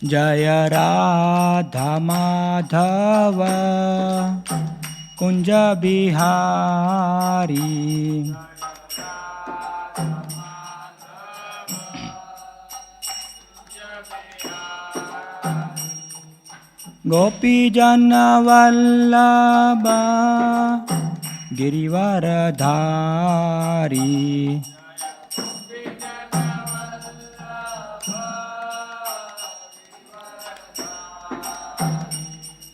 Jaya Radha Madhava Kunja Bihari. Gopi Jana Vallabha Girivaradhari.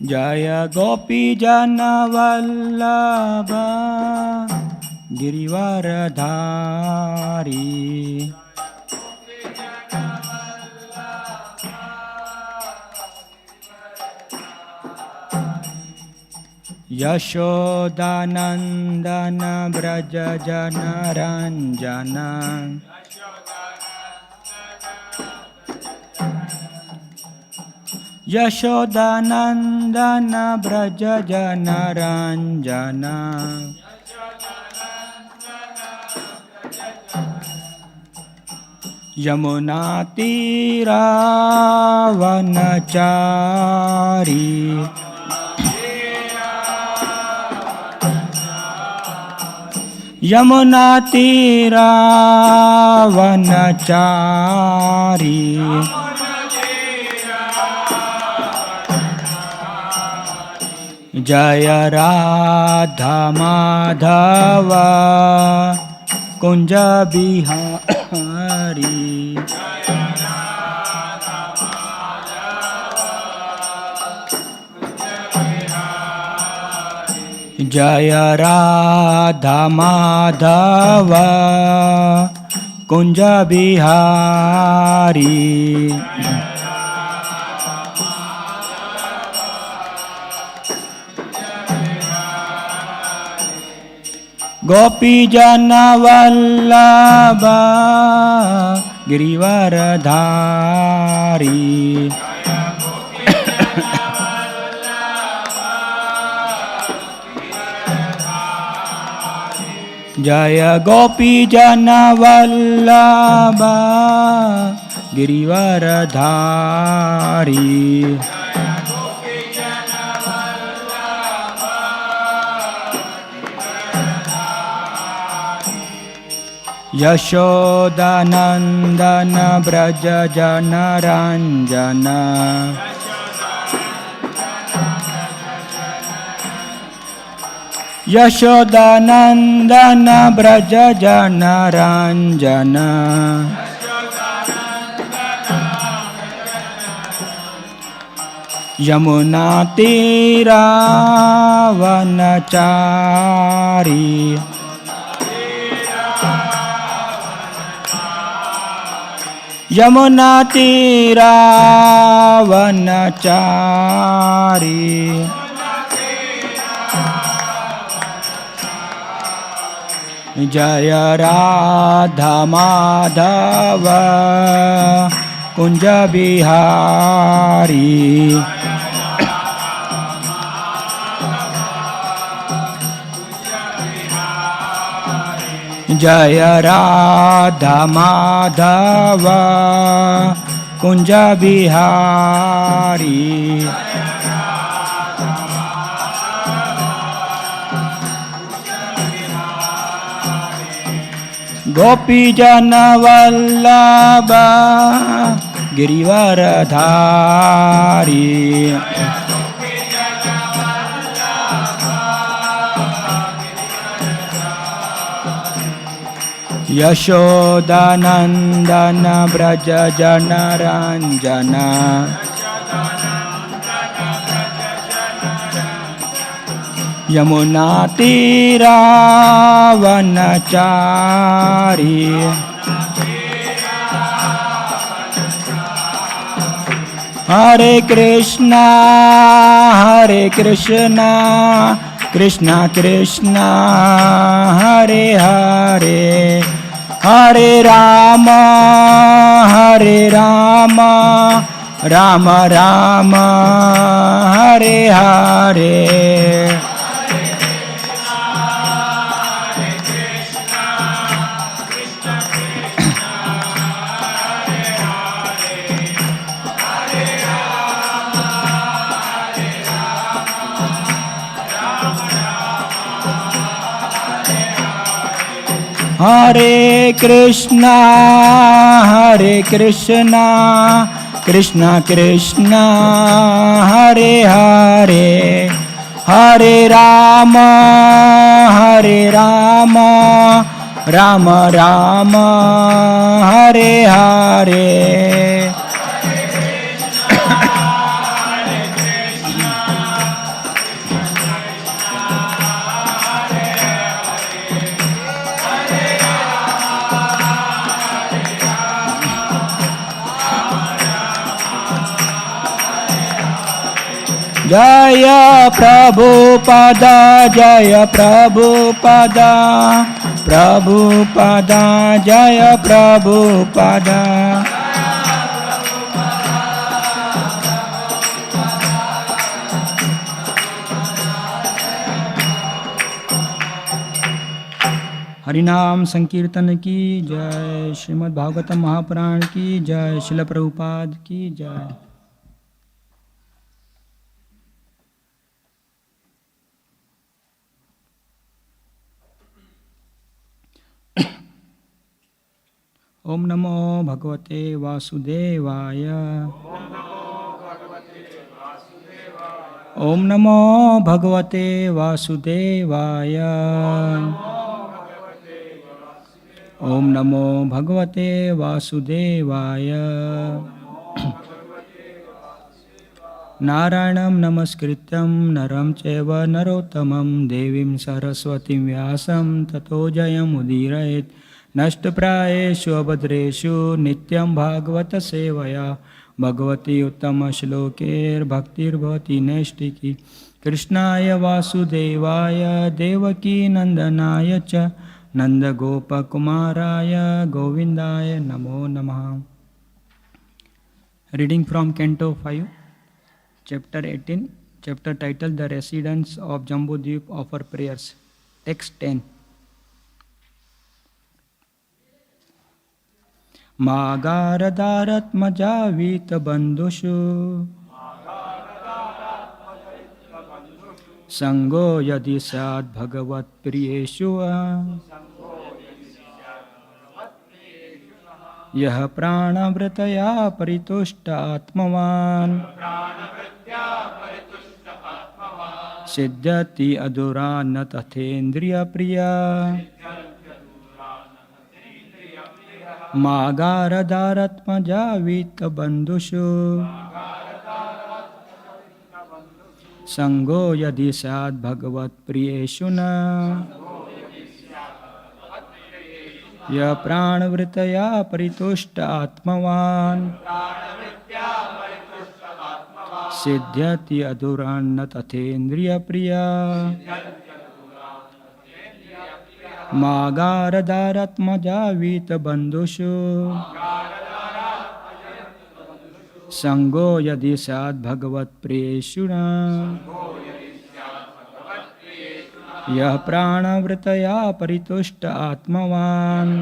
Jaya Gopi Jana Vallabha Girivaradhari. Yashodanandana Braja Jana Ranjana. Yashodanandana Braja Jana Ranjana. Yamuna Tira Vanachari. Yamuna Tira Vanachari. Jaya Radha Madhava Kunja Bihari. Jaya Radha Madhava Kunja Bihari. Gopi Jana Vallabha Girivaradhari. Jaya Gopi Jana Vallabha Girivaradhari. Yashodanandana Braja Jana Ranjana. Yashodanandana Braja Jana Ranjana. Yamuna Tira Vanachari. Yamuna Tira Vanachari. Jaya Radha Madhava Kunja Bihari. Jaya Radha Madhava Kunja Bihari. Gopi Jana Vallabha Girivaradhari. Yashodanandana Braja Jana Ranjana. Yamuna Tira Vanachari. Hare Krishna Hare Krishna Krishna Krishna Hare Hare. Hare Rama Hare Rama Rama Rama Hare Hare. Hare Krishna, Krishna Krishna, Hare Hare, Hare Rama, Rama Rama, Hare Hare. Jaya Prabhupada, Jaya Prabhupada, Prabhupada, Jaya Prabhupada. हरिनाम संकीर्तन की जय, श्रीमद् भागवतम महापुराण की जय, श्रील प्रभुपाद की जय। ओम नमो भगवते वासुदेवाय। ओम नमो भगवते वासुदेवाय। ओम नमो भगवते वासुदेवाय। नारायणं नमस्कृत्यं नरं चैव नरोत्तमं देवीं सरस्वतीं व्यासं ततो जयमुदीरयेत्। नष्टप्रायेषु अभद्रेषु नित्यं भागवत सेवया भगवती उत्तमश्लोकैर्भक्तिर्भवति नैष्टिकी। कृष्णाय वासुदेवाय देवकी नंदनाय च नंदगोपकुमाराय गोविंदाय नमो नमः। Reading from Canto 5, Chapter 18, Chapter title The Residents of Jambudvip Offer Prayers. Text 10. मागारदारत्मजावीत बंधुषु संगो यदि स्यात् भगवत्प्रियेषु यः प्राणवृतया परितुष्ट आत्मवान् सिद्ध्यति अधुरा न तथेन्द्रियप्रिया। मागारदारत्मजावीत बंधुषु संगो यदि स्यात् भगवत्प्रियेषु न यः प्राणवृत्तया परितुष्ट आत्मवान् सिद्ध्यति अधुरान्न तथेन्द्रियप्रिया। मागारदारत्मजावीत बंधुषु संगो यदि स्यात् भगवत्प्रियेषु न यः प्राणवृत्तया परितुष्ट आत्मवान्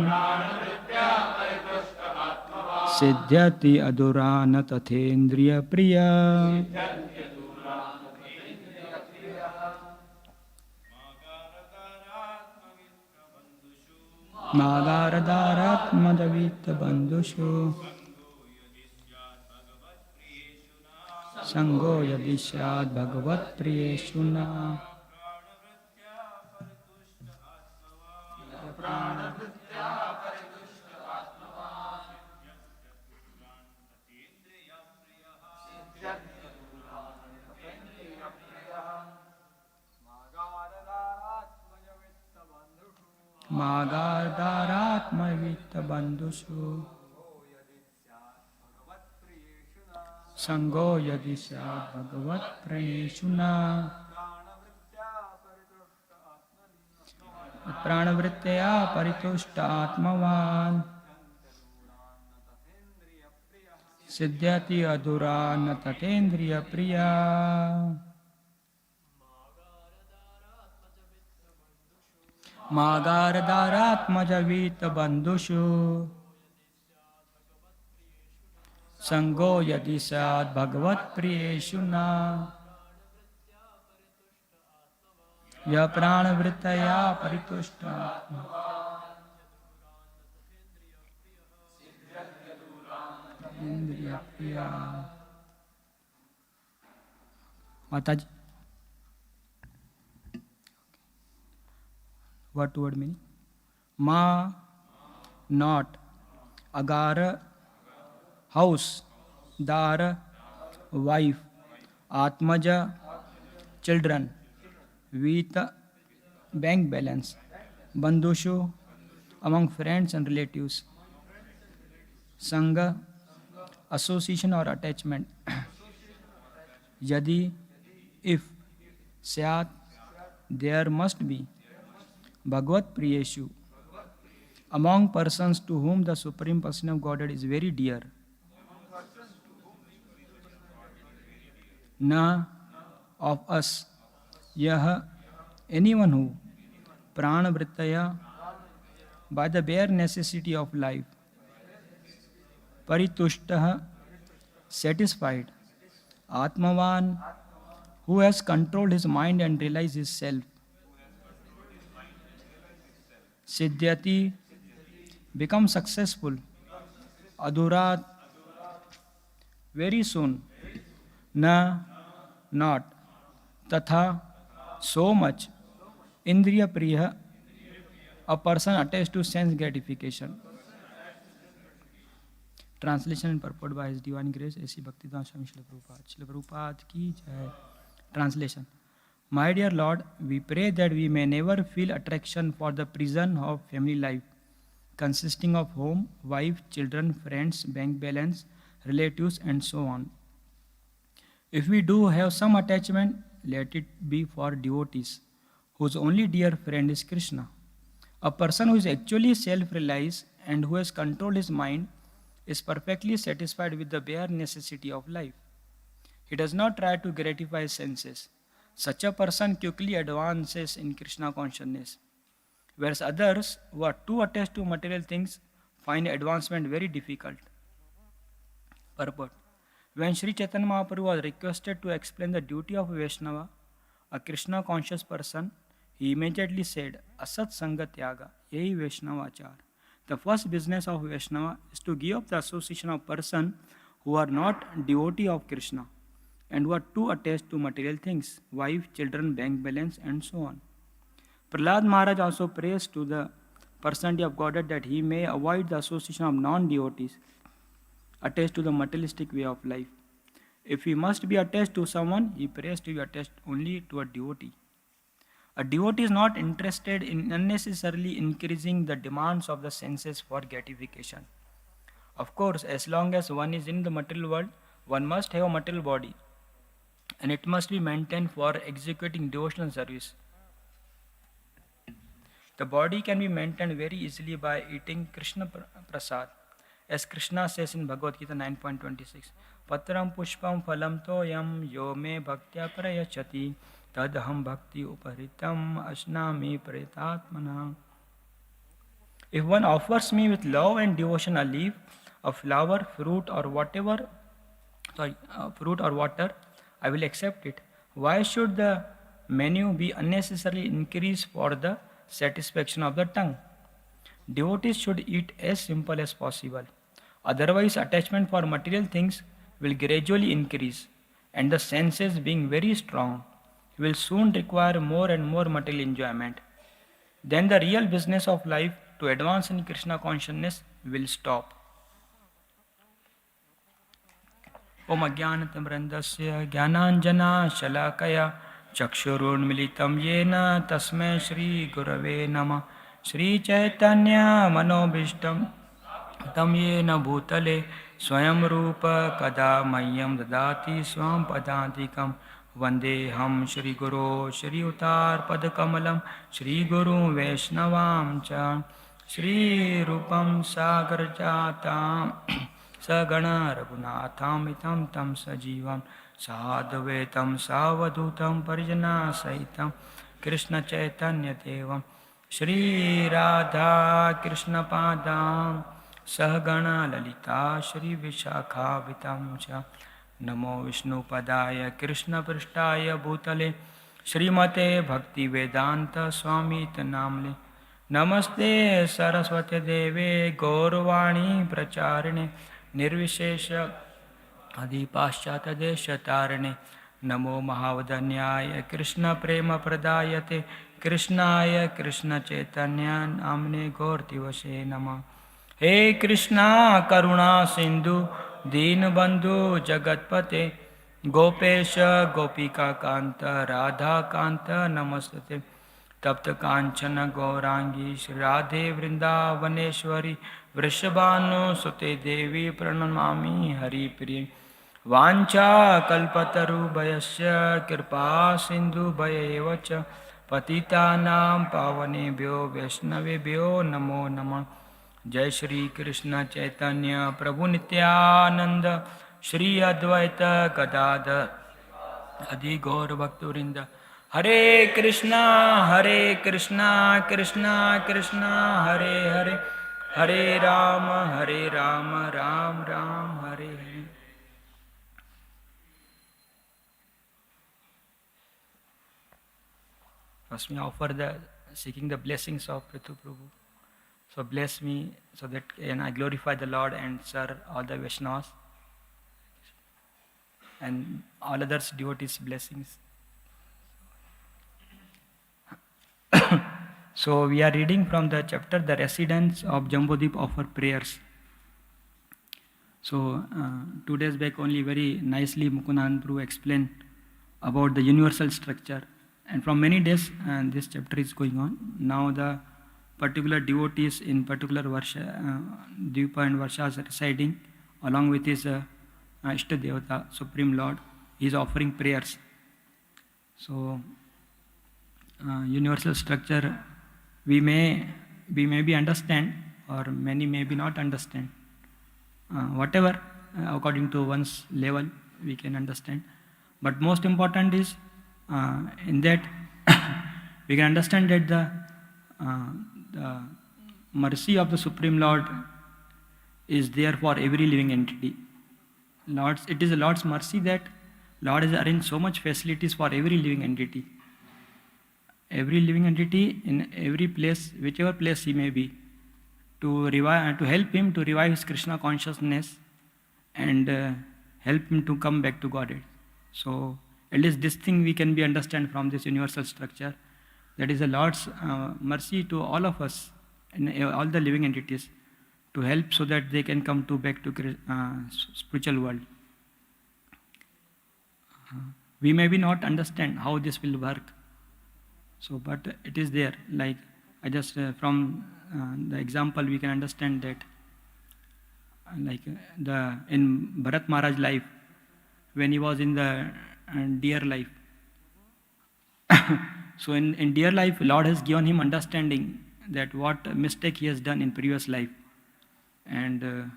सिद्ध्यति अधुरा न तथेन्द्रियप्रिया। मागारदारत्मजावीत बंधुषु संगो यदि स्यात् भगवत्प्रियेषु न मागारदारत्मजावीत बंधुषु संगो यदि स्यात् भगवत्प्रियेषु न प्राणवृत्तया परितुष्ट आत्मवान् सिद्ध्यति अधुरा न तथेन्द्रियप्रिया। मागारदारत्मजावीत बंधुषु संगो यदि स्यात् भगवत्प्रियेषु न यः प्राणवृत्तया परितुष्ट Indriya Priya. Mataji. What word meaning? Ma, not, agar, house, dar, wife, atmaja, children, with bank balance, bandhushu, among friends and relatives, sangha, association or attachment, yadi, if, syat, there must be, bhagavad priyeshu, among persons to whom the Supreme Person of Godhead is very dear, na, of us, yah, anyone who, prana vrittaya, by the bare necessity of life, paritushtah, satisfied, atmavan, who has controlled his mind and realized his self, siddhyati, become successful, adurat, very soon, na, not, tatha, so much, indriya priya, a person attached to sense gratification. Translation and purport by His Divine Grace, A.C. Bhaktivedanta Swami Srila Prabhupada. Srila Prabhupada ki jai. Translation. My dear Lord, we pray that we may never feel attraction for the prison of family life, consisting of home, wife, children, friends, bank balance, relatives, and so on. If we do have some attachment, let it be for devotees, whose only dear friend is Krishna. A person who is actually self-realized and who has controlled his mind is perfectly satisfied with the bare necessity of life. He does not try to gratify his senses. Such a person quickly advances in Krishna consciousness, whereas others who are too attached to material things find advancement very difficult. Purport. When Sri Chaitanya Mahaprabhu was requested to explain the duty of Vaishnava, a Krishna conscious person, he immediately said, Asat Sanga Tyaga, Yehi Vaishnavachar. The first business of Vaishnava is to give up the association of persons who are not devotee of Krishna and who are too attached to material things, wife, children, bank balance, and so on. Prahlad Maharaj also prays to the personality of Godhead that he may avoid the association of non-devotees attached to the materialistic way of life. If he must be attached to someone, he prays to be attached only to a devotee. A devotee is not interested in unnecessarily increasing the demands of the senses for gratification. Of course, as long as one is in the material world, one must have a material body, and it must be maintained for executing devotional service. The body can be maintained very easily by eating Krishna prasad, as Krishna says in Bhagavad Gita 9.26, Patram pushpam phalam toyam yo me bhaktya prayachati tadham bhakti uparitam asnami pretatmana. If one offers me with love and devotion a leaf, a flower, fruit or water, I will accept it. Why should the menu be unnecessarily increased for the satisfaction of the tongue? Devotees should eat as simple as possible. Otherwise, attachment for material things will gradually increase, and the senses being very strong will soon require more and more material enjoyment. Then the real business of life to advance in Krishna consciousness will stop. Om Ajnanatamrandasya Jnananjana Shalakaya Chakshurunmilitam Yena Tasmai Shri Gurave Namah Shri Chaitanya Manobishtam Tam Yena Bhutale Swayam Rupa Kada Mayam Dadati Swam Padantikam Vandeham Shri Guru Shri Utar Padakamalam Shri Guru Vaishnavam Cha Shri Rupam Sagar Jatam Sagana Raghunathamitam Tam Sajivam Sadhvetam Savadutam Parijana Sahitam Krishna Chaitanya Devam Shri Radha Krishna Padam Sahagana Lalita Shri Vishakhavitam Cha Namo Vishnu Padaya Krishna Prishtaya Bhutale Srimate Bhakti Vedanta Swami Tanamle Namaste Saraswati Deve Gaurvani Pracharine निर्विशेष अधिपाश्चातदेशतारिणे नमो महावदन्याय कृष्णप्रेमप्रदायते कृष्णाय कृष्णचैतन्य नाम्ने गौरतिवसे नमः। हे कृष्णा करुणा सिंधु दीनबंधु जगतपते गोपेश गोपिका कांत राधा कांत नमस्ते। तप्त कांचन गौरांगी श्री राधे वृंदावनेश्वरी वृषभानुसुते देवी प्रणमामि हरिप्रिये। वाञ्छा कल्पतरुभयस्य कृपा सिन्धुभयैव च पतितानां पावनेभ्यो वैष्णवेभ्यो नमो नमः। जय श्री कृष्ण चैतन्य प्रभु नित्यानंद श्री अद्वैत गदाधर आदि गौर भक्तवृंद। हरे Krishna Krishna Krishna Hare Hare Hare Ram Ram Ram Hare Hare. First, we offer seeking the blessings of Prithu Prabhu. So bless me so that I glorify the Lord and serve all the Vaishnavas and all others devotees' blessings. So we are reading from the chapter The Residents of Jambudvip Offer Prayers. So 2 days back only very nicely Mukundan Prabhu explained about the universal structure, and from many days this chapter is going on. Now the particular devotees in particular Varsha, Dvipa and Varshas residing along with his Ishta Devata, Supreme Lord, he is offering prayers. So universal structure we may be understand, or many may be not understand. Whatever according to one's level we can understand, but most important is in that we can understand that the mercy of the Supreme Lord is there for every living entity. It is the Lord's mercy that Lord has arranged so much facilities for every living entity. Every living entity in every place, whichever place he may be, to help him to revive his Krishna consciousness and help him to come back to Godhead. So at least this thing we can be understand from this universal structure. That is the Lord's mercy to all of us and all the living entities to help so that they can come back to spiritual world. We may be not understand how this will work. So, but it is there. Like I just from the example we can understand that, like in Bharat Maharaj life, when he was in the deer life. So in deer life, Lord has given him understanding that what mistake he has done in previous life, and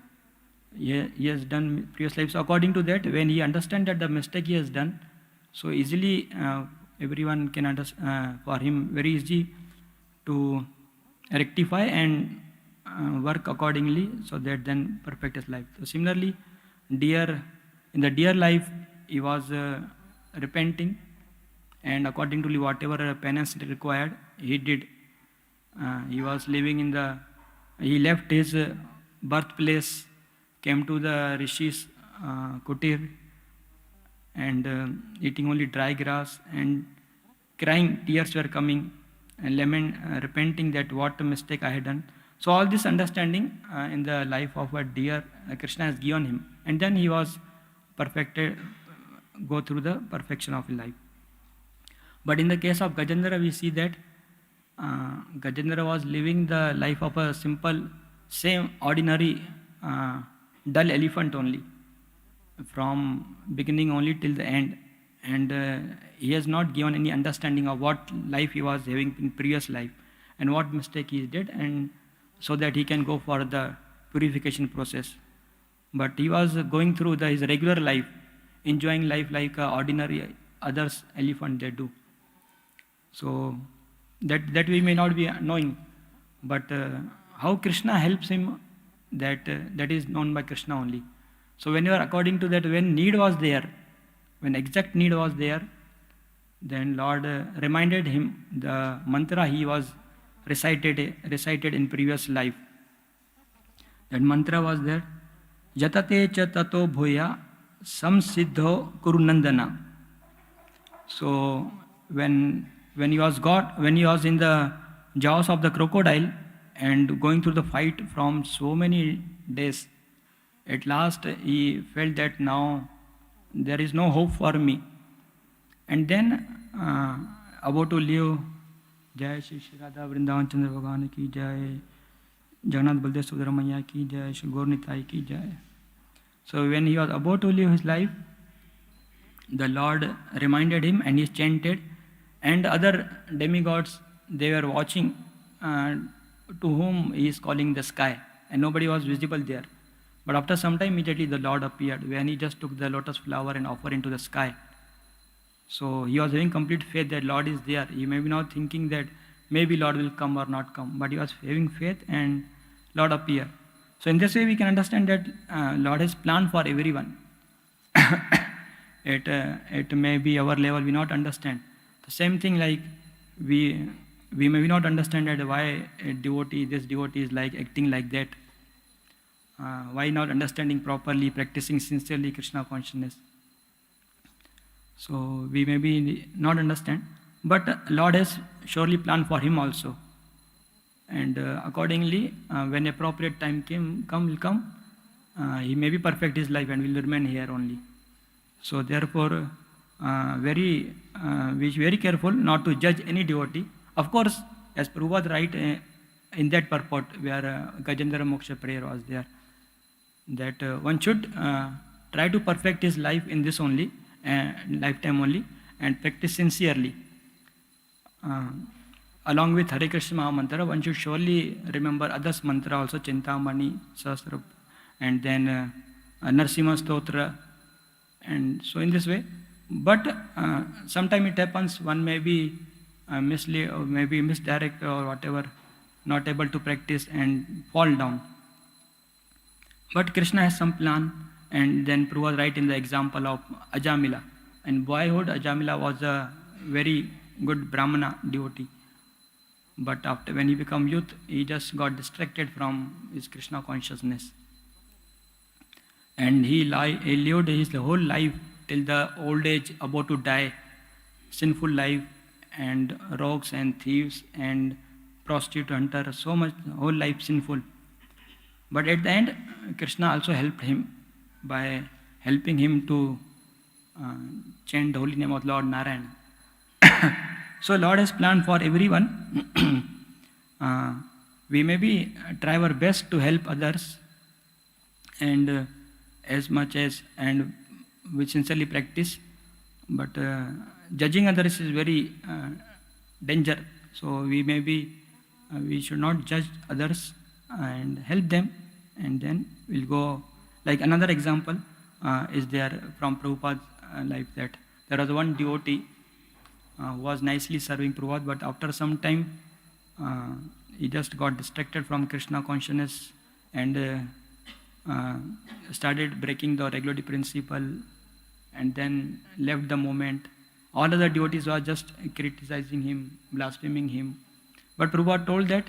he has done previous life. So according to that, when he understands that the mistake he has done, so easily everyone can understand, for him very easy to rectify and work accordingly, so that then perfect his life. So similarly, in the deer life, he was repenting, and according to whatever penance required, he did. He was living he left his birthplace, came to the Rishi's kutir, and eating only dry grass and crying, tears were coming, and repenting that what mistake I had done. So all this understanding in the life of a deer, Krishna has given him, and then he was perfected, go through the perfection of life. But in the case of Gajendra, we see that Gajendra was living the life of a simple, same ordinary dull elephant only, from beginning only till the end, and he has not given any understanding of what life he was having in previous life and what mistake he did, and so that he can go for the purification process. But he was going through his regular life, enjoying life like ordinary others elephant they do. So that we may not be knowing, but how Krishna helps him, that is known by Krishna only. So when you are according to that, when need was there, when exact need was there, then Lord reminded him the mantra he was recited in previous life. That mantra was there, Jatate cha tato bhuya samsiddho kurunandana. So when he was in the jaws of the crocodile and going through the fight from so many days, at last he felt that now there is no hope for me. And then about to leave, Jai Shri Shri Radha Vrindavan Chandra Bhagavan ki Jai, Jagannath Baldev Subramanya ki Jai, Shri Gaur Nitai ki Jai. So when he was about to leave his life, the Lord reminded him and he chanted, and other demigods, they were watching to whom he is calling the sky, and nobody was visible there. But after some time, immediately the Lord appeared when he just took the lotus flower and offered into the sky. So he was having complete faith that Lord is there. He may be not thinking that maybe Lord will come or not come, but he was having faith and Lord appeared. So in this way we can understand that Lord has planned for everyone. It may be our level we not understand. The same thing like we may not understand that why this devotee is like acting like that. Why not understanding properly, practicing sincerely Krishna consciousness. So we may be not understand, but Lord has surely planned for him also. And accordingly, when appropriate time will come, he may be perfect his life and will remain here only. So therefore, we should be very careful not to judge any devotee. Of course, as Prabhupada write in that purport where Gajendra Moksha prayer was there, that one should try to perfect his life in this only, lifetime only, and practice sincerely. Along with Hare Krishna Maha Mantra, one should surely remember others mantra also, Chintamani, Sahasra, and then Narsimha Stotra, and so in this way. But sometimes it happens one may be mislead or maybe misdirect or whatever, not able to practice and fall down. But Krishna has some plan, and then Prabhupada write in the example of Ajamila. In boyhood, Ajamila was a very good Brahmana devotee. But after when he became youth, he just got distracted from his Krishna consciousness. And he lived his whole life till the old age, about to die, sinful life, and rogues and thieves and prostitute hunter, so much, whole life sinful. But at the end, Krishna also helped him by helping him to chant the holy name of Lord Narayan. So Lord has planned for everyone. We maybe try our best to help others, and as much as, and we sincerely practice. But judging others is very danger. So we should not judge others and help them, and then we'll go. Like another example is there from Prabhupada's life, that there was one devotee who was nicely serving Prabhupada, but after some time he just got distracted from Krishna consciousness and started breaking the regularity principle, and then left the movement. All other devotees were just criticizing him, blaspheming him. But Prabhupada told that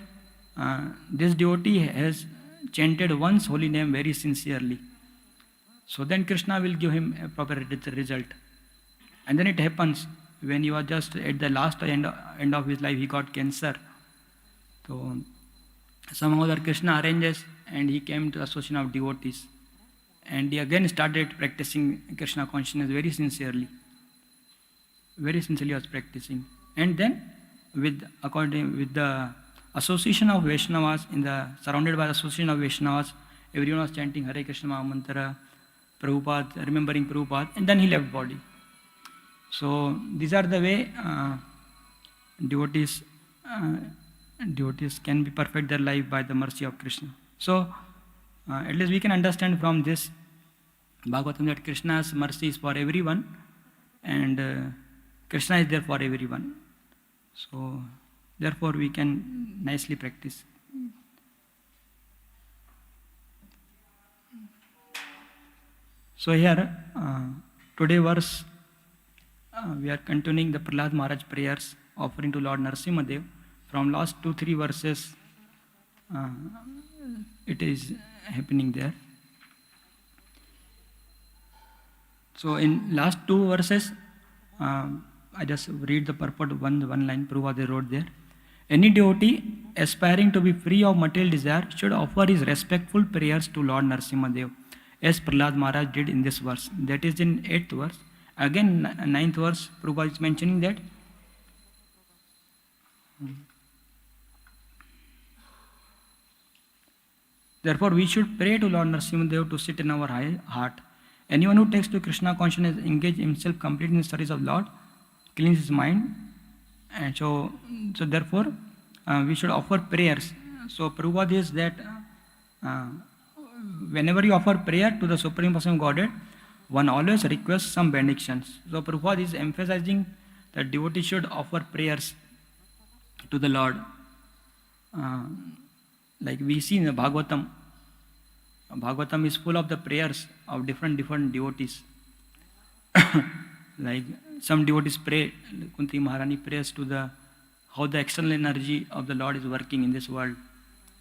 this devotee has chanted one's holy name very sincerely. So then Krishna will give him a proper result. And then it happens, when he was just at the last end of his life, he got cancer. So somehow that Krishna arranges, and he came to the association of devotees. And he again started practicing Krishna consciousness very sincerely. Very sincerely was practicing. And then with the association of Vaishnavas, surrounded by the association of Vaishnavas, everyone was chanting Hare Krishna Maha Mantra, Prabhupada, remembering Prabhupada, and then he left body. So these are the way devotees can be perfect their life by the mercy of Krishna. So at least we can understand from this Bhagavatam that Krishna's mercy is for everyone, and Krishna is there for everyone. So therefore we can nicely practice. So here, today verse, we are continuing the Prahlad Maharaj prayers, offering to Lord Narasimhadev. From last 2-3 verses, it is happening there. So in last two verses, I just read the purport one line, Prabhupada wrote there. Any devotee aspiring to be free of material desire should offer his respectful prayers to Lord Narasimhadev, as Prahlad Maharaj did in this verse. That is in 8th verse. Again, 9th verse, Prabhupada is mentioning that. Therefore, we should pray to Lord Narasimhadev to sit in our heart. Anyone who takes to Krishna consciousness engage himself completely in studies of Lord, cleans his mind, and so therefore we should offer prayers. So Prabhupada is that whenever you offer prayer to the Supreme Person of Godhead, one always requests some benedictions. So Prabhupada is emphasizing that devotee should offer prayers to the Lord. Like we see in the Bhagavatam, Bhagavatam is full of the prayers of different devotees. Like some devotees pray, Kunti Maharani prays to how the external energy of the Lord is working in this world.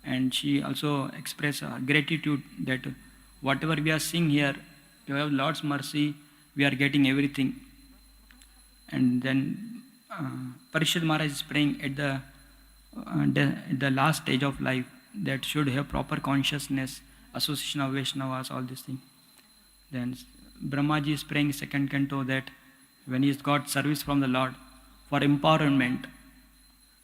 And she also expresses gratitude that whatever we are seeing here, we have Lord's mercy, we are getting everything. And then Parishad Maharaj is praying at the last stage of life that should have proper consciousness, association of Vaishnavas, all these things. Then Brahmaji is praying second canto that when he's got service from the Lord for empowerment,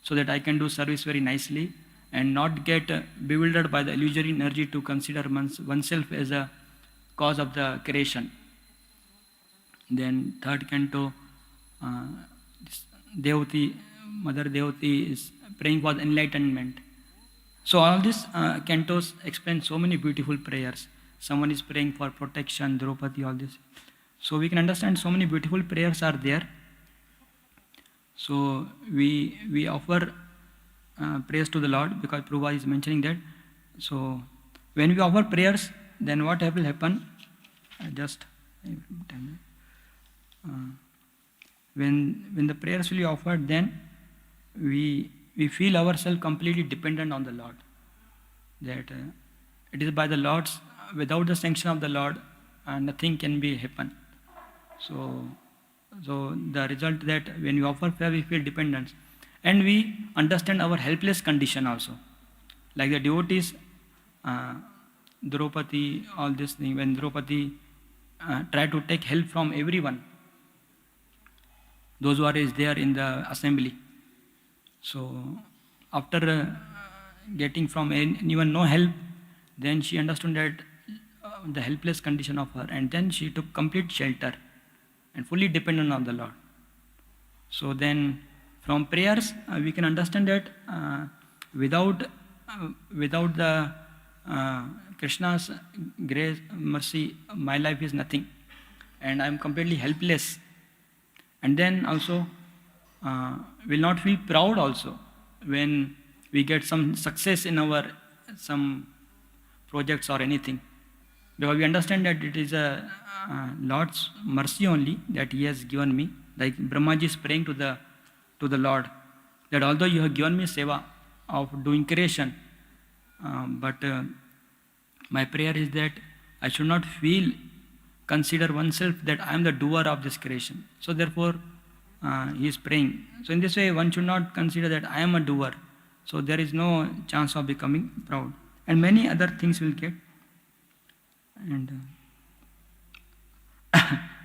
so that I can do service very nicely and not get bewildered by the illusory energy to consider oneself as a cause of the creation. Then third canto, Devati, Mother Devati is praying for the enlightenment. So all these cantos explain so many beautiful prayers. Someone is praying for protection, Draupadi, all this. So we can understand so many beautiful prayers are there. So we offer prayers to the Lord because Prabhupada is mentioning that. So when we offer prayers, then what will happen? When the prayers will be offered, then we feel ourselves completely dependent on the Lord. That it is by the Lord's, without the sanction of the Lord, nothing can be happen. So the result that when we offer prayer, we feel dependence. And we understand our helpless condition also. Like the devotees, Draupadi, all this thing, when Draupadi try to take help from everyone, those who are there in the assembly. So after getting from anyone no help, then she understood that the helpless condition of her, and then she took complete shelter and fully dependent on the Lord. So then from prayers we can understand that without the Krishna's grace, mercy, my life is nothing, and I am completely helpless. And then also will not feel proud also when we get some success in our some projects or anything, because we understand that it is a Lord's mercy only that He has given me. Like Brahmaji is praying to the Lord that although you have given me seva of doing creation, but my prayer is that I should not consider oneself that I am the doer of this creation. So therefore he is praying. So in this way one should not consider that I am a doer. So there is no chance of becoming proud. And many other things will get. And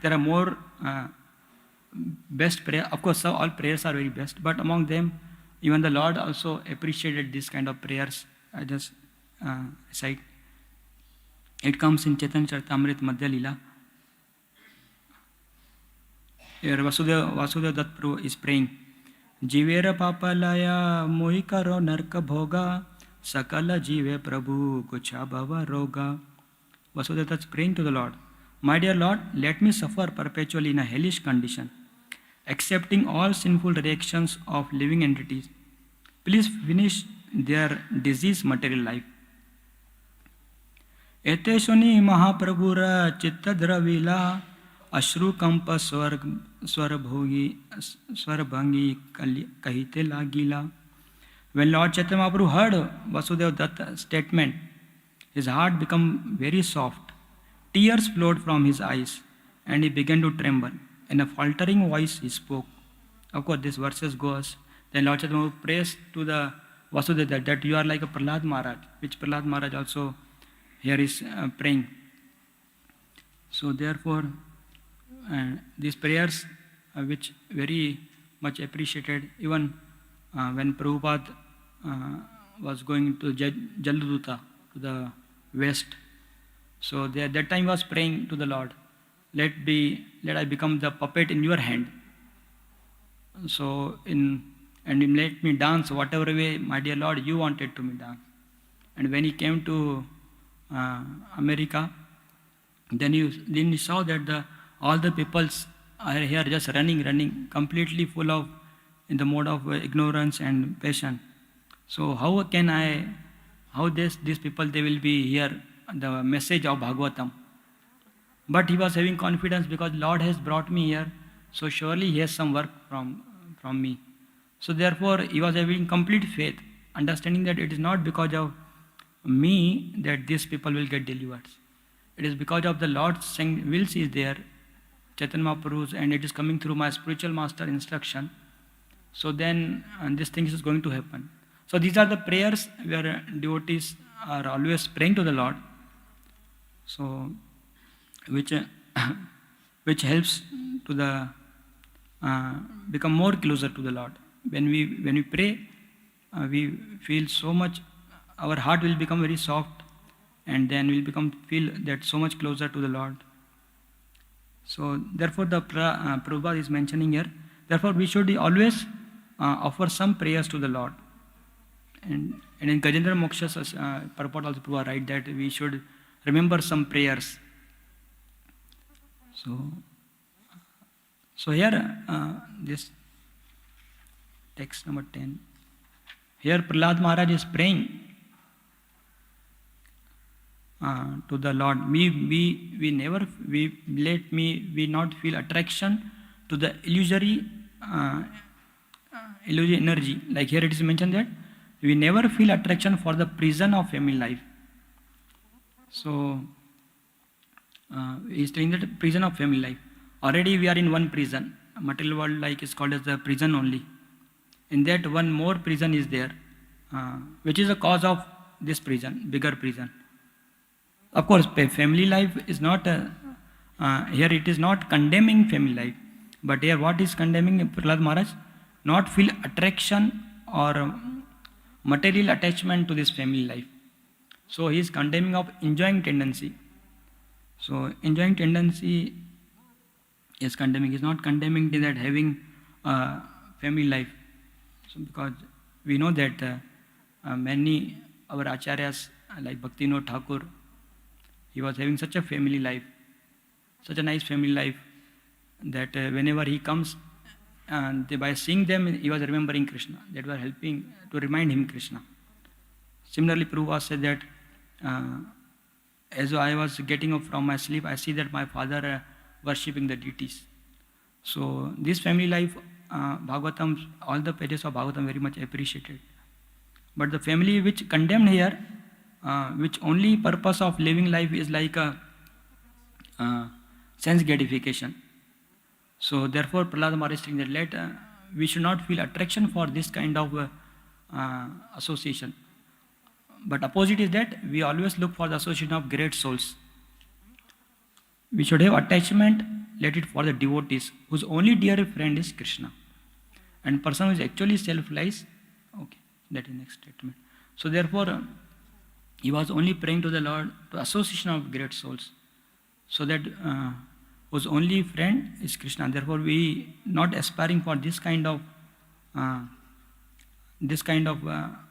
there are more best prayer. Of course, all prayers are very best, but among them, even the Lord also appreciated this kind of prayers. I just recite. It comes in Chaitanya Charitamrita Madhya Lila. Here Vasudeva Dutt Prabhu is praying. Jivera papalaya mohi karo narka bhoga sakala jive Prabhu kucha bhava roga. Vasudeva Dutt is praying to the Lord. My dear Lord, let me suffer perpetually in a hellish condition, accepting all sinful reactions of living entities. Please finish their diseased material life. Ete shuni Mahaprabhura chitta dravila ashru kampa swarabhangi kahite lagila. When Lord Chaitanya Mahaprabhu heard Vasudeva Dutt's statement, his heart became very soft. Tears flowed from his eyes. and he began to tremble. In a faltering voice, he spoke. Of course, this verses goes. Then Lord Chaitanya prays to the Vasudeva that you are like a Prahlad Maharaj, which Prahlad Maharaj also here is praying. So therefore, these prayers, which very much appreciated, even when Prabhupada was going to Jaladuta, to the west. So there, that time was praying to the Lord, let I become the puppet in your hand. So and let me dance whatever way, my dear Lord, you wanted to me dance. And when he came to America, then he saw that all the peoples are here just running, completely full of in the mode of ignorance and passion. So how these people, they will be here the message of Bhagavatam. But he was having confidence because Lord has brought me here, so surely he has some work from me. So therefore he was having complete faith, understanding that it is not because of me that these people will get delivered. It is because of the Lord's wills is there, Chaitanya Mahaprabhu's, and it is coming through my spiritual master instruction. So then this thing is going to happen. So these are the prayers where devotees are always praying to the Lord. So which helps to the become more closer to the Lord. When we pray, we feel so much. Our heart will become very soft, and then we'll feel that so much closer to the Lord. So therefore, the Prabhupada is mentioning here. Therefore, we should always offer some prayers to the Lord. And in Gajendra Moksha's purport also Prabhupada write that we should remember some prayers. So here this text number 10. Here Prahlad Maharaj is praying to the Lord. We not feel attraction to the illusory energy. Like here it is mentioned that we never feel attraction for the prison of family life. So he is telling that prison of family life. Already we are in one prison. Material world like is called as the prison only. In that one more prison is there, which is the cause of this prison, bigger prison. Of course, family life is not, here it is not condemning family life. But here what is condemning Prahlad Maharaj? Not feel attraction or material attachment to this family life. So he is condemning of enjoying tendency. So enjoying tendency is condemning. He is not condemning that having family life. So because we know that many our acharyas like Bhaktivinoda Thakur, he was having such a family life, such a nice family life that whenever he comes, by seeing them, he was remembering Krishna. That was helping to remind him Krishna. Similarly, Prabhupada said that as I was getting up from my sleep, I see that my father worshipping the deities. So this family life, Bhagavatam, all the pages of Bhagavatam very much appreciated. But the family which condemned here, which only purpose of living life is like a sense gratification. So therefore, Prahlad Maharaj is saying that we should not feel attraction for this kind of association. But opposite is that we always look for the association of great souls. We should have attachment, let it for the devotees, whose only dear friend is Krishna. And person who is actually self-lies, okay, that is next statement. So therefore, he was only praying to the Lord, to association of great souls, so that whose only friend is Krishna. Therefore, we not aspiring for this kind of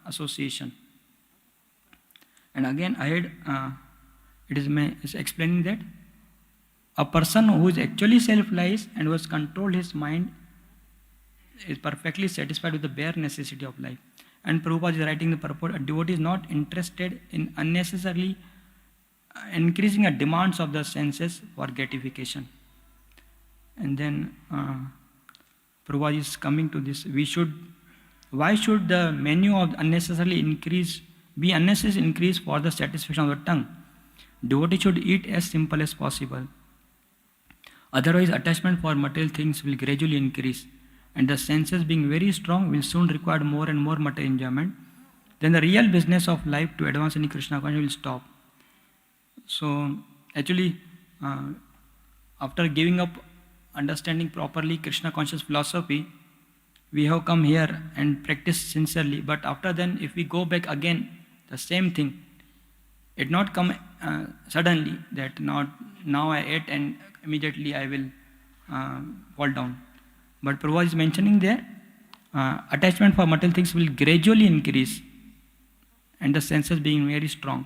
association. And again, ahead it is explaining that a person who is actually self-lies and who has controlled his mind is perfectly satisfied with the bare necessity of life. And Prabhupada is writing the purport, a devotee is not interested in unnecessarily increasing the demands of the senses for gratification. And then Prabhupada is coming to this. Why should the menu of unnecessarily increase be unnecessarily increased for the satisfaction of the tongue? Devotee should eat as simple as possible. Otherwise, attachment for material things will gradually increase, and the senses being very strong will soon require more and more material enjoyment. Then the real business of life to advance in Krishna consciousness will stop. So, actually, after giving up understanding properly Krishna conscious philosophy, we have come here and practiced sincerely. But after then, if we go back again, the same thing, it not come suddenly that not now I ate and immediately I will fall down. But Prabhupada is mentioning there, attachment for material things will gradually increase, and the senses being very strong.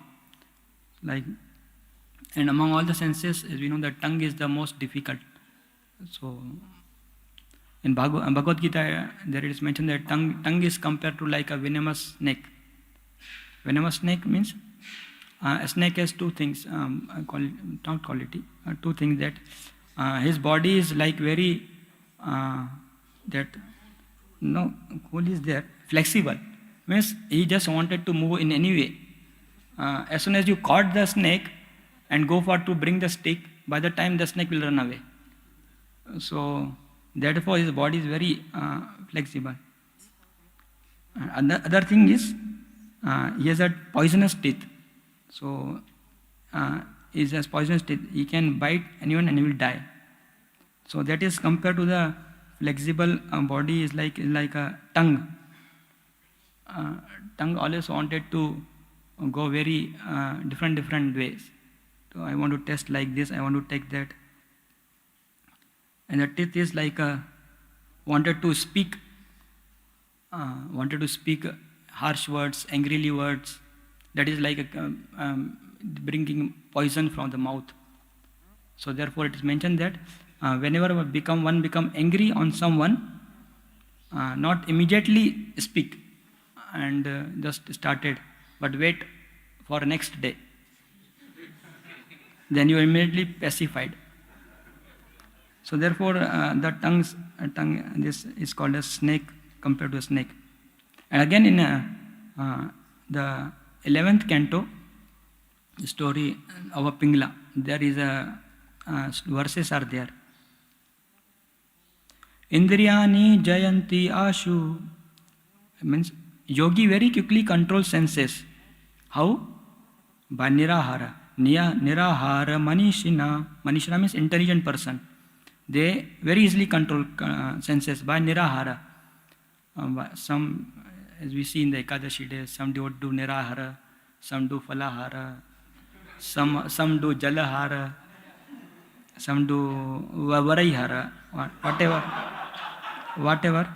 And among all the senses, as we know, the tongue is the most difficult. So, in Bhagavad Gita, there it is mentioned that tongue is compared to like a venomous snake. Venomous snake means a snake has two things, two things that his body is like very, cool is there, flexible. Means he just wanted to move in any way. As soon as you caught the snake and go for to bring the stick, by the time the snake will run away. So, therefore his body is very flexible. Other thing is, he has a poisonous teeth. So, he has poisonous teeth. He can bite anyone and he will die. So that is compared to the flexible body is like a tongue. Tongue always wanted to go very different ways. So I want to test like this, I want to take that. And the teeth is like wanted to speak harsh words, angrily words. That is like bringing poison from the mouth. So therefore it is mentioned that whenever one become angry on someone, not immediately speak and just started, but wait for next day. Then you are immediately pacified. So therefore, the tongue, this is called a snake compared to a snake. And again in the 11th canto, the story of a Pingla, there is verses are there. Indriyani jayanti ashu, means yogi very quickly controls senses. How? By nirahara. Nirahara manishina. Manishina means intelligent person. They very easily control senses by nirahara. Some, as we see in the Ekadashi days, some do nirahara, some do falahara, some do jalahara, some do varaihara, whatever.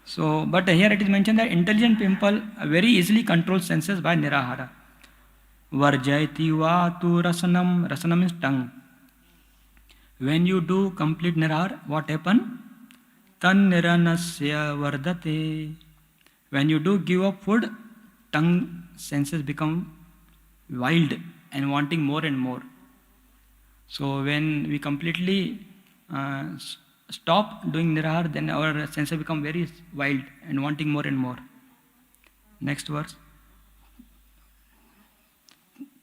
So, but here it is mentioned that intelligent people very easily control senses by nirahara. Varjayati vatu rasanam. Rasanam means tongue. When you do complete nirahara, what happen? Tan niranasya vardate. When you do give up food, tongue senses become wild and wanting more and more. So when we completely stop doing nirahara, then our senses become very wild and wanting more and more. Next verse.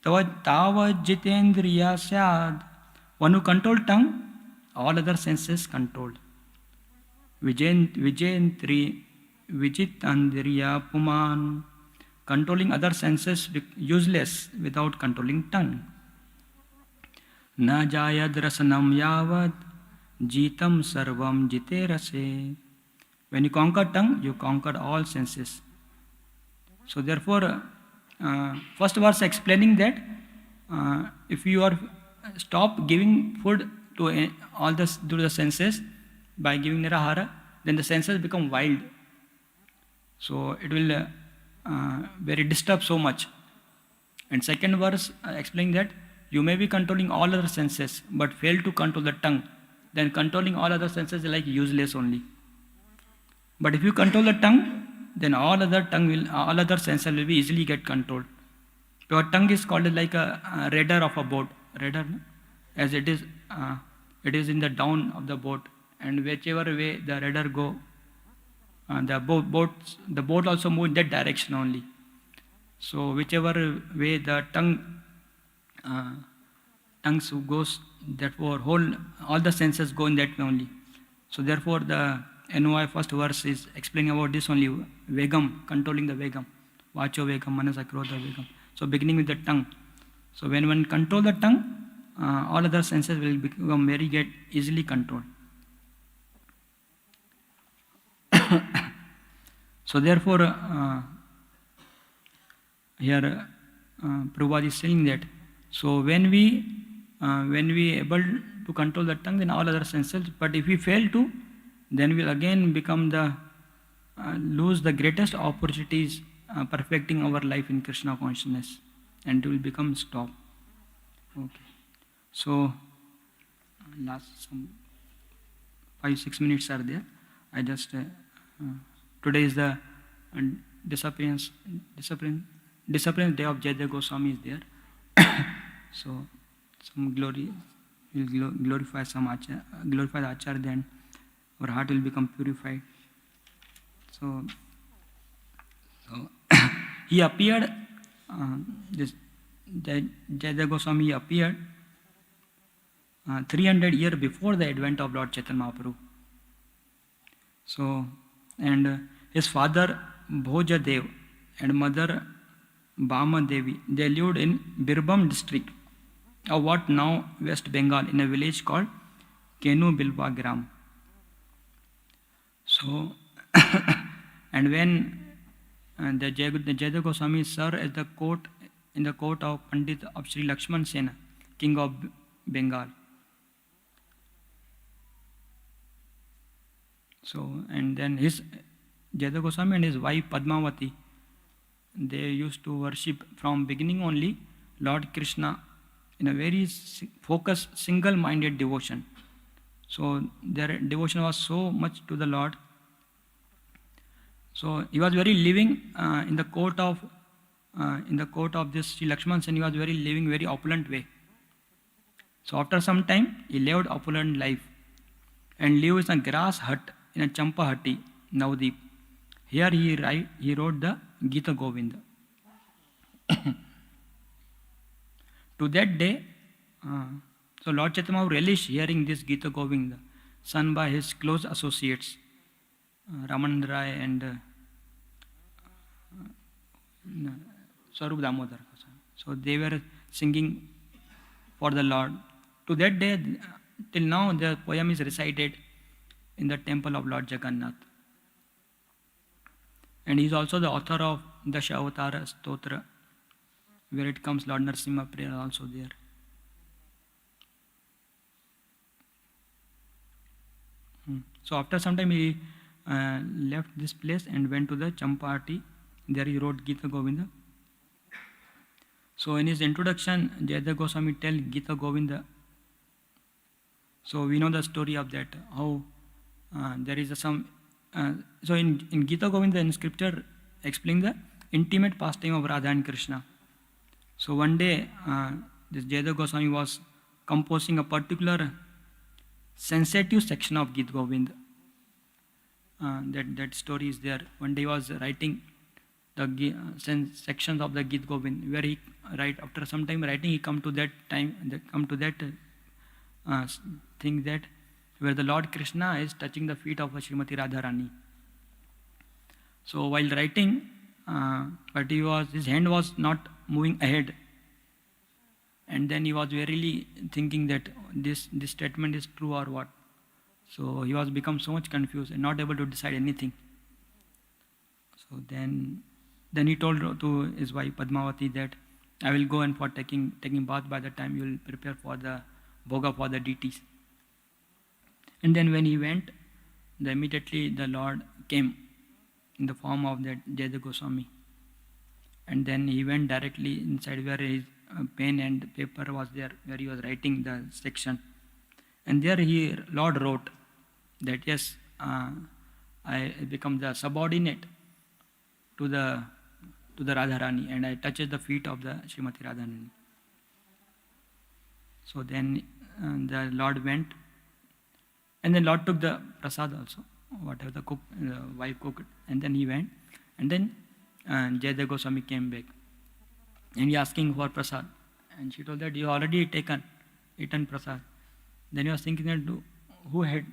Tava jitendriya syad. One who control tongue, all other senses controlled. Vijayantri vijitandriya puman. Controlling other senses useless without controlling tongue. Na jayad rasanam yavad jitam sarvam jite rase. When you conquer tongue, you conquer all senses. So therefore, first verse explaining that if you are stop giving food to all the senses by giving nirahara, then the senses become wild. So it will very disturb so much. And second verse explaining that you may be controlling all other senses but fail to control the tongue. Then controlling all other senses is like useless only. But if you control the tongue, then all other senses will be easily get controlled. Your tongue is called like a rudder of a boat. Rudder, as it is in the down of the boat, and whichever way the rudder go, the boat also move in that direction only. So whichever way the tongue tongues goes, therefore all the senses go in that way only. So therefore the NOI first verse is explaining about this only, Vegam, controlling the Vegam. Vacho Vegam, Manasa Krodha Vegam. So beginning with the tongue. So when one control the tongue, all other senses will become get easily controlled. So therefore, here Prabhupada is saying that, so when we able to control the tongue, then all other senses, but if we fail to, then we'll again become lose the greatest opportunities perfecting our life in Krishna consciousness, and it will become stop. Okay. So last some 5-6 minutes are there. I just today is the disappearance day of Jayadeva Goswami is there. So some glory will glorify glorify the Acharya, then our heart will become purified. So he appeared, this Jayadeva Goswami appeared 300 years before the advent of Lord Chaitanya Mahaprabhu. So, and his father Bhojadev and mother Bama Devi, they lived in Birbhum district of what now West Bengal, in a village called Kenu Bilwa Gram. So, and when the Jayadeva Goswami served as in the court of Pandit of Sri Lakshman Sena, king of Bengal. So, and then his Jayadeva Goswami and his wife Padmavati, they used to worship from beginning only Lord Krishna in a very focused, single-minded devotion. So their devotion was so much to the Lord. So he was very living in the court of this Sri Lakshman Sen. He was living very opulent way. So after some time, he lived opulent life and lived in a grass hut in a Champa Hatti, Navdeep. Here he wrote the Gita Govinda. To that day, so Lord Chaitanya relished hearing this Gita Govinda, sung by his close associates, Ramanand Rai and Swarup Damodar. So they were singing for the Lord. To that day, till now, the poem is recited in the temple of Lord Jagannath. And he is also the author of Dashavatara Stotra, where it comes Lord Narasimha prayer also there. So after some time he left this place and went to the Champati. There he wrote Gita Govinda. So in his introduction, Jayadeva Goswami tell Gita Govinda. So we know the story of that, how there is some. So in Gita Govinda, in scripture, explain the intimate pastime of Radha and Krishna. So one day, this Jayadeva Goswami was composing a particular sensitive section of Gita Govinda. That story is there. One day he was writing the sections of the Gita Govinda, where he after some time writing, he come to that thing that where the Lord Krishna is touching the feet of Srimati Radharani. So while writing, but his hand was not moving ahead, and then he was really thinking that this statement is true or what. So he was become so much confused and not able to decide anything. So then he told to his wife Padmavati that I will go and for taking bath. By the time you will prepare for the bhoga for the deities. And then when he went, immediately the Lord came in the form of that Jayadeva Goswami. And then he went directly inside where his pen and paper was there, where he was writing the section. And there Lord wrote that yes, I become the subordinate to the Radharani, and I touches the feet of the Srimati Radharani. So then the Lord went, and then Lord took the prasad also, whatever the wife cooked, and then he went, and then Jayadeva Goswami came back, and he asking for prasad, and she told that you already taken, eaten prasad. Then he was thinking that who had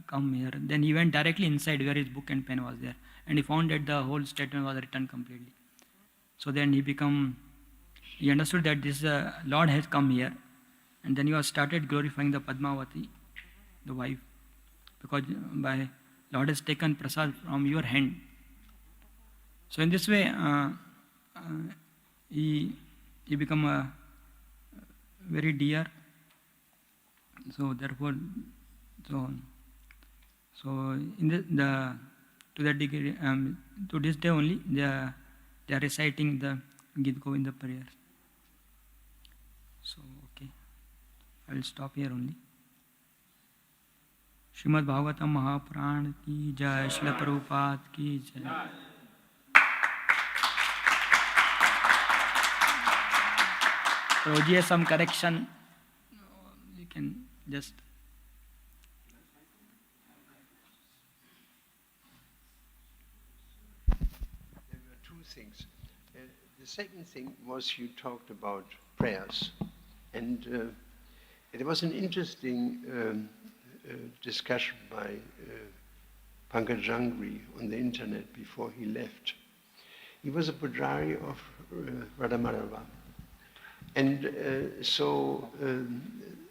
come here. Then he went directly inside where his book and pen was there, and he found that the whole statement was written completely. So then he understood that this Lord has come here, and then he was started glorifying the Padmavati, the wife, because by Lord has taken prasad from your hand. So in this way, he become very dear. So therefore, so in the to that degree, to this day only, they are reciting the Gita Govinda prayers. So okay, I will stop here only. Shrimad Bhagavatam Mahapuran की जय, श्रील प्रभुपाद की जय. Prabhuji has some correction. You can just. There were two things. The second thing was you talked about prayers. And it was an interesting discussion by Pankaj Jangri on the internet before he left. He was a Pujari of Radhamadhava. And so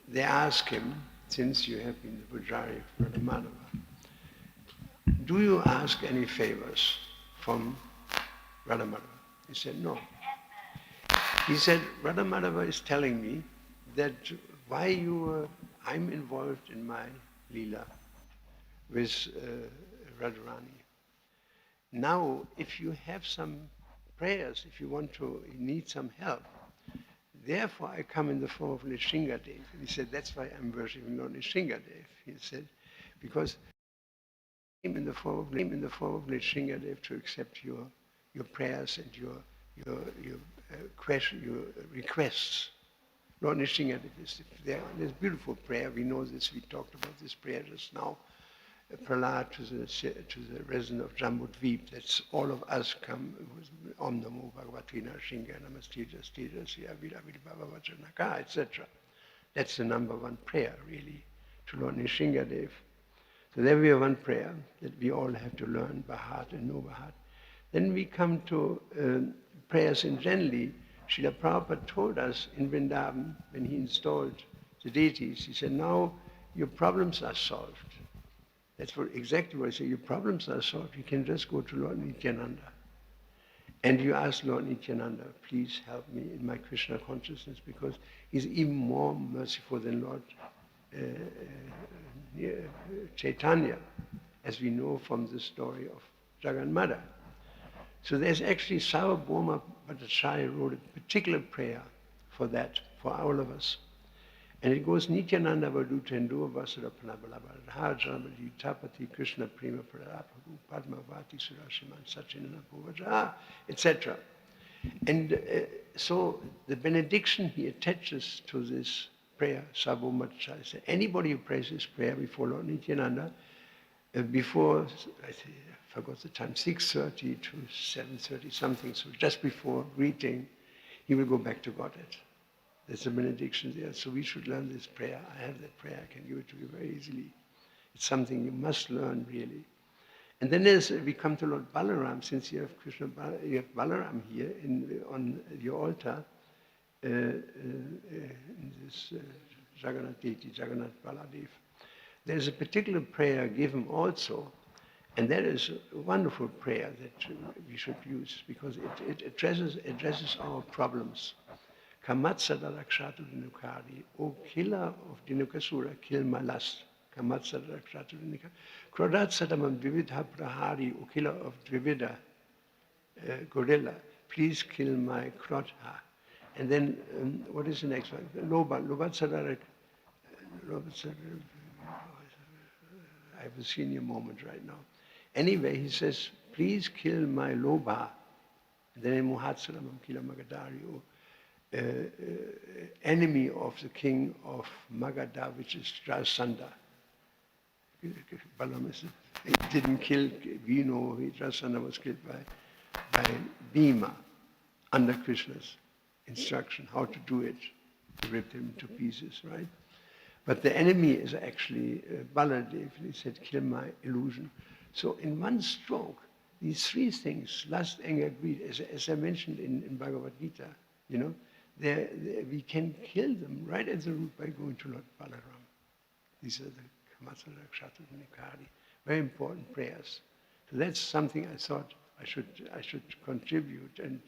they asked him, since you have been the Pujari of Radhamadhava, do you ask any favors from Radhamadhava? He said, no. He said, Radhamadhava is telling me that I'm involved in my Leela with Radharani. Now, if you have some prayers, if you need some help, therefore I come in the form of Nrsingadev. He said, that's why I'm worshipping Lord Nrsingadev. He said, because I came in the form of Nrsingadev to accept your prayers and your requests. Lord Nrsingadev is there. There's a beautiful prayer. We know this. We talked about this prayer just now. Prahlad to the resident of Jambudvip. That's all of us come. Om Namo Bhagavati Nrsinga Namastija Stija Siya Vila Vila Baba Vachanaka, etc. That's the number one prayer, really, to Lord Nrsingadev. So there we have one prayer that we all have to learn by heart and know by heart. Then we come to prayers in generally. Srila Prabhupada told us in Vrindavan, when he installed the deities, he said, now your problems are solved. That's exactly what he said. Your problems are solved. You can just go to Lord Nityananda. And you ask Lord Nityananda, please help me in my Krishna consciousness, because he's even more merciful than Lord Chaitanya, as we know from the story of Jagannatha. So there's actually Sarvabhauma Bhattacharya wrote a particular prayer for that, for all of us. And it goes, Nityananda Vadutendo Vasarapana Balabhadra Janabali Tapati Krishna Prema Pradaparu Padmavati Surashiman Sachinana Puvaja, etc. And so the benediction he attaches to this prayer, Sarvabhauma Bhattacharya, anybody who prays this prayer before Lord Nityananda, before, I forgot the time, 6:30 to 7:30 something, so just before greeting, he will go back to Godhead. There's a benediction there, so we should learn this prayer. I have that prayer, I can give it to you very easily. It's something you must learn, really. And then we come to Lord Balaram, since you have you have Balaram here on your altar, in this Jagannath deity, Jagannath Baladev. There's a particular prayer given also, and that is a wonderful prayer that we should use, because it addresses our problems. Kamatsadarakshatu Dinukari, O killer of Dinukasura, kill my lust. Kamatsadarakshatu Dinukari. Krodatsadamam Dvividha Prahari, O killer of Dvivida, gorilla, please kill my Krodha. And then, what is the next one? Lobatsadarak. I have a senior moment right now. Anyway, he says, please kill my Lobha. And then in Muhatsaramam Kila Magadario, enemy of the king of Magadha, which is Jarasandha. He didn't kill, we know Jarasandha was killed by Bhima under Krishna's instruction, how to do it. ripped him to pieces, right? But the enemy is actually Baladev. He said, kill my illusion. So in one stroke, these three things, lust, anger, greed, as I mentioned in Bhagavad Gita, you know, we can kill them right at the root by going to Lord Balaram. These are the Kamatsala, Kshatra, Nikari, very important prayers. So that's something I thought I should contribute. And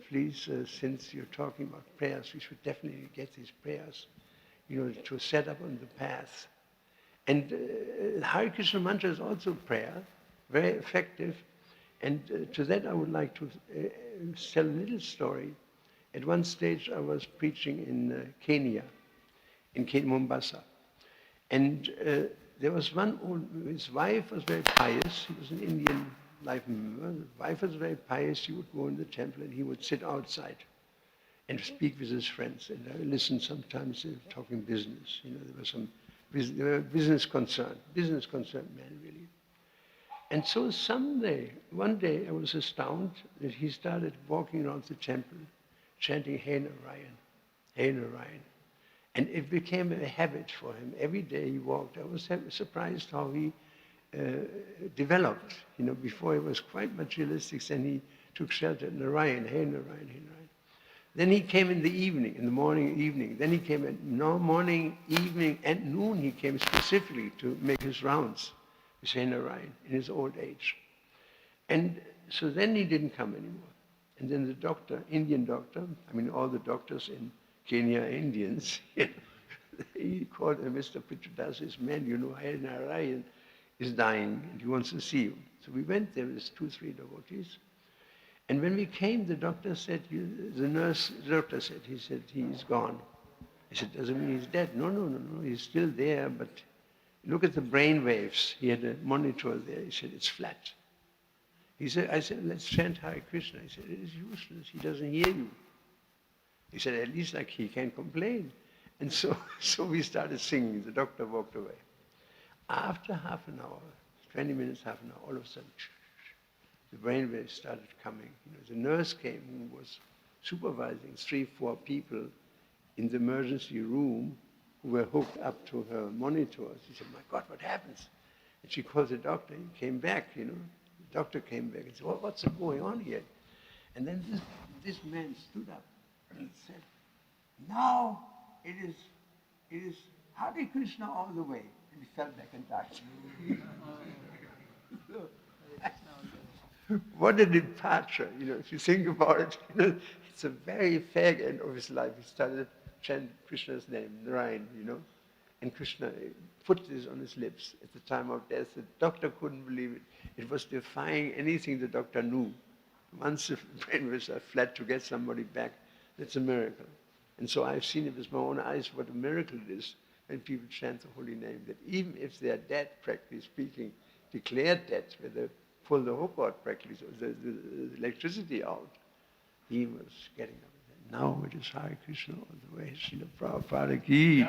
please, since you're talking about prayers, we should definitely get these prayers, you know, to set up on the path. And Hare Krishna mantra is also prayer, very effective. And to that I would like to tell a little story. At one stage I was preaching in Kenya, Mombasa. And there was one old, his wife was very pious. He was an Indian life member. The wife was very pious. She would go in the temple and he would sit outside and speak with his friends. And I listened sometimes, they were talking business. You know, there were business concerned man, really. And so one day I was astounded that he started walking around the temple, chanting Hey Narayan, Hey Narayan. And it became a habit for him. Every day he walked. I was surprised how he developed. You know, before he was quite materialistic, then he took shelter in Narayan, Hey Narayan, Hey Narayan. Then he came in the evening, in the morning, evening. Then he came at morning, evening, and noon. He came specifically to make his rounds with Hey Narayan in his old age. And so then he didn't come anymore. And then the doctor, Indian doctor, I mean all the doctors in Kenya are Indians, you know, he called Mr. Pichudas, his man, you know, Hey Narayan is dying and he wants to see you. So we went there with 2-3 devotees. And when we came, the doctor said, the doctor said, he's gone. I said, doesn't mean he's dead. No, he's still there, but look at the brain waves. He had a monitor there. He said, it's flat. I said, let's chant Hare Krishna. He said, it is useless. He doesn't hear you. He said, at least like he can complain. And so we started singing. The doctor walked away. After half an hour, 20 minutes, half an hour, all of a sudden, the brainwaves started coming. You know, the nurse came who was supervising 3-4 people in the emergency room who were hooked up to her monitors. She said, my God, what happens? And she called the doctor. He came back, you know. The doctor came back and said, well, what's going on here? And then this man stood up and said, now it is Hare Krishna all the way. And he fell back and died. What a departure, you know, if you think about it. You know, it's a very fag end of his life. He started chanting Krishna's name, Narayan, you know. And Krishna put this on his lips at the time of death. The doctor couldn't believe it. It was defying anything the doctor knew. Once the brainwaves are flat, to get somebody back, that's a miracle. And so I've seen it with my own eyes what a miracle it is when people chant the holy name, that even if they are dead, practically speaking, declared dead, where they pull the hook out practically, so the electricity out, he was getting up. Now it is Hare Krishna all the way. Srila Prabhupada ki.